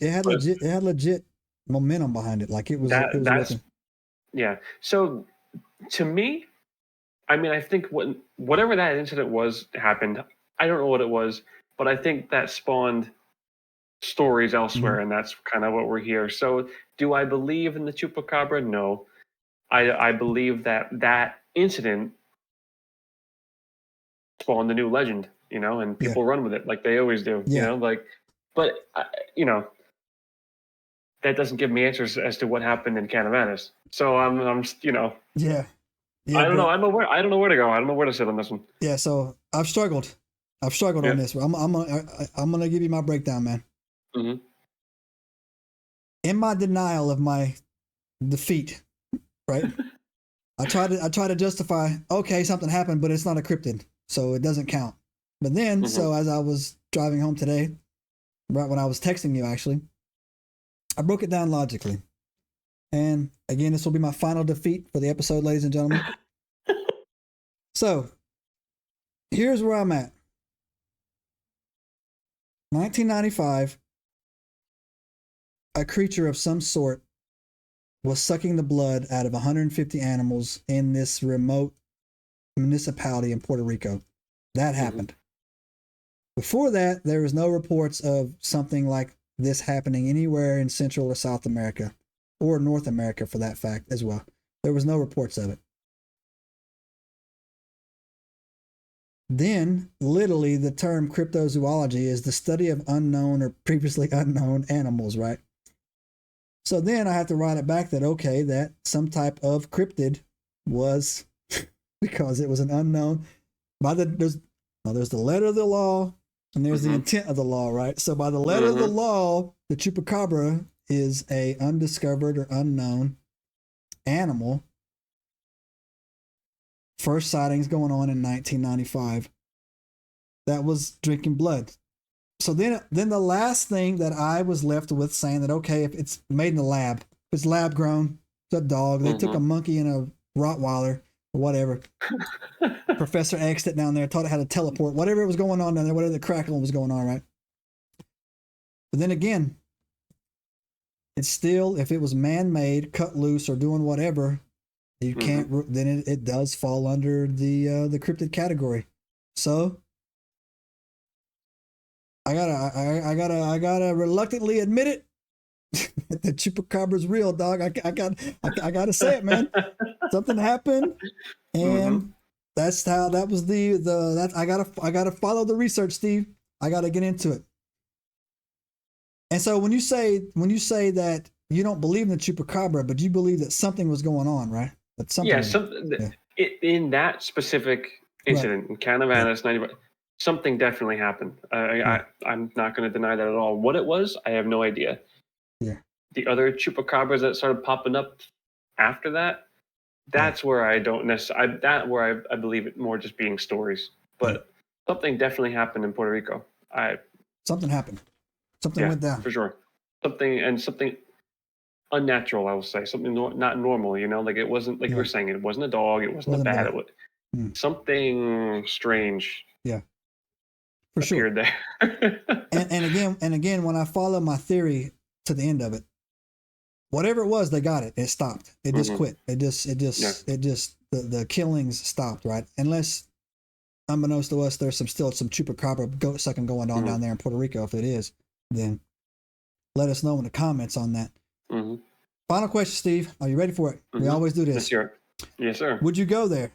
it had legit momentum behind it. Like it was that's yeah. So to me, I mean, I think whatever that incident happened. I don't know what it was, but I think that spawned stories elsewhere, and that's kind of what we're here. So, do I believe in the Chupacabra? No, I believe that incident spawned a new legend, and people run with it like they always do, but that doesn't give me answers as to what happened in Canavenas. So I'm yeah. I don't know. I don't know where to go. I don't know where to sit on this one. Yeah. So I've struggled on this. I'm gonna give you my breakdown, man. Mm-hmm. In my denial of my defeat, right? I try to justify, okay, something happened, but it's not a cryptid, so it doesn't count. But then, so as I was driving home today, right when I was texting you, actually, I broke it down logically. And again, this will be my final defeat for the episode, ladies and gentlemen. So, here's where I'm at. 1995, a creature of some sort was sucking the blood out of 150 animals in this remote municipality in Puerto Rico. That happened. Before that, there was no reports of something like this happening anywhere in Central or South America, or North America for that fact as well. There was no reports of it. Then, literally, the term cryptozoology is the study of unknown or previously unknown animals, right? So then I have to write it back that, okay, that some type of cryptid was, because it was an unknown, there's the letter of the law and there's the intent of the law, right? So by the letter of the law, the Chupacabra is a undiscovered or unknown animal. First sightings going on in 1995. That was drinking blood. So then the last thing that I was left with saying that, okay, if it's made in the lab, if it's lab grown, it's a dog, they took a monkey and a Rottweiler or whatever. Professor X'd it down there, taught it how to teleport, whatever was going on down there, whatever the crackling was going on, right? But then again, it's still, if it was man-made, cut loose, or doing whatever, you can't, then it does fall under the cryptid category. So I gotta reluctantly admit it. The Chupacabra's real, dog. I gotta say it, man. Something happened, and that's how that was that I gotta follow the research, Steve. I gotta get into it. And so when you say that you don't believe in the Chupacabra, but you believe that something was going on, right? That something. In that specific incident in Canavenas, 95. Something definitely happened. I'm not going to deny that at all. What it was, I have no idea. Yeah. The other Chupacabras that started popping up after that, that's where I don't necessarily. I believe it more just being stories. But something definitely happened in Puerto Rico. Something happened. Something went down for sure. Something unnatural. I will say something not normal. Like it wasn't like you were saying. It wasn't a dog. It wasn't a bat. It was something strange. Yeah. For sure. There. and again, when I follow my theory to the end of it, whatever it was, they got it. It stopped. It just quit. The killings stopped, right? Unless, unbeknownst to us, there's still some Chupacabra goat sucking going on down there in Puerto Rico. If it is, then let us know in the comments on that. Final question, Steve. Are you ready for it? We always do this. Yes, sir. Would you go there?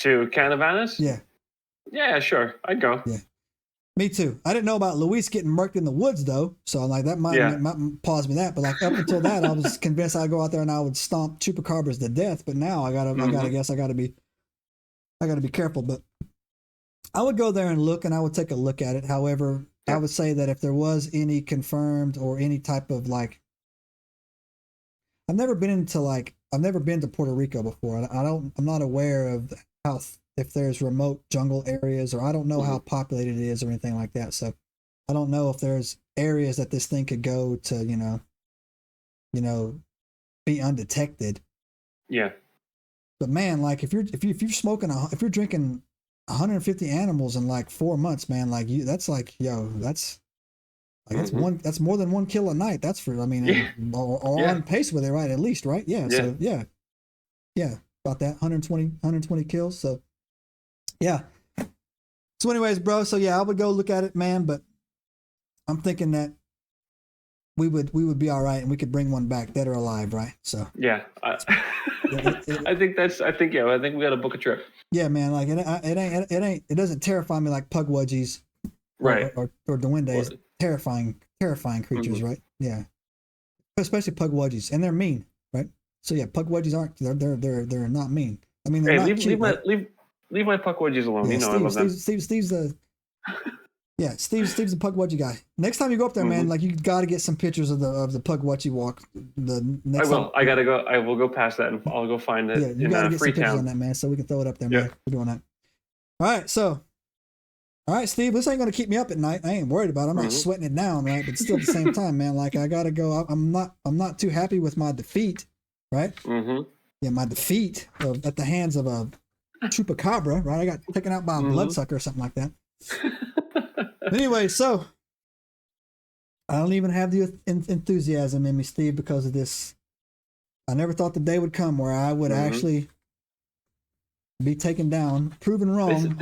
To Canavenas? Yeah. Yeah, sure. I'd go. Yeah. Me too. I didn't know about Luis getting murked in the woods though, so I'm like that might pause me that. But like up until that, I was convinced I'd go out there and I would stomp Chupacabras to death. But now I gotta be careful. But I would go there and look, and I would take a look at it. However, I would say that if there was any confirmed or any type of like, I've never been to Puerto Rico before. I'm not aware of how, if there's remote jungle areas, or I don't know how populated it is or anything like that. So I don't know if there's areas that this thing could go to, be undetected. Yeah. But man, like if you're drinking 150 animals in like 4 months, man. Like that's like, yo, that's like that's more than 1 kill a night. That's for, I mean, or on pace with it, right? At least, right? Yeah. So yeah, about that 120 kills. So yeah. So anyways, bro. So yeah, I would go look at it, man. But I'm thinking that we would be all right, and we could bring one back, dead or alive, right? So yeah. I think we got to book a trip. Yeah, man. Like it doesn't terrify me like pugwudgies, right? Or duendes. Terrifying creatures, right? Yeah, especially pugwudgies, and they're mean, right? So yeah, pugwudgies aren't. They're not mean. I mean, they're not cute, leave my pugwudgies alone. Yeah, I love them. Steve's the the pugwudgie guy. Next time you go up there, man, like you got to get some pictures of the pugwudgie walk. I will. I gotta go. I will go past that, and I'll go find it. Yeah, you gotta get some pictures Freetown on that, man, so we can throw it up there, man. We're doing that. All right, Steve, this ain't gonna keep me up at night. I ain't worried about it. I'm not sweating it down, right? But still, at the same time, man, like I gotta go. I'm not too happy with my defeat, right? Yeah, my defeat at the hands of a Chupacabra, right? I got taken out by a bloodsucker or something like that. Anyway, so I don't even have the enthusiasm in me, Steve, because of this. I never thought the day would come where I would actually be taken down, proven wrong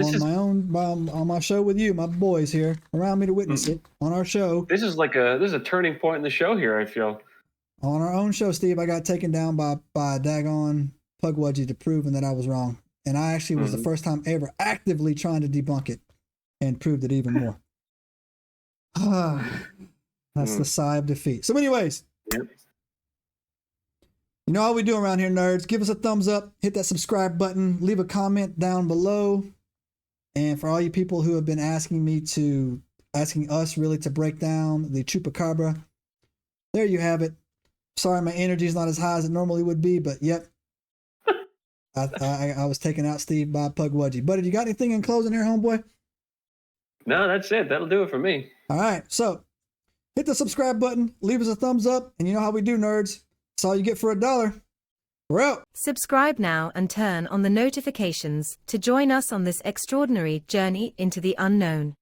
on my show with you, my boys here around me to witness it on our show. This is a turning point in the show here, I feel. On our own show, Steve, I got taken down by a daggone pugwudgie to proving that I was wrong. And I actually was the first time ever actively trying to debunk it and proved it even more. That's the sigh of defeat. So anyways, you know how we do around here, nerds. Give us a thumbs up, hit that subscribe button, leave a comment down below. And for all you people who have been asking us really to break down the Chupacabra, there you have it. Sorry my energy is not as high as it normally would be, but yep. I was taken out, Steve, by pugwudgie. Buddy, you got anything in closing here, homeboy? No, that's it. That'll do it for me. All right, so hit the subscribe button, leave us a thumbs up, and you know how we do, nerds. That's all you get for $1. We're out. Subscribe now and turn on the notifications to join us on this extraordinary journey into the unknown.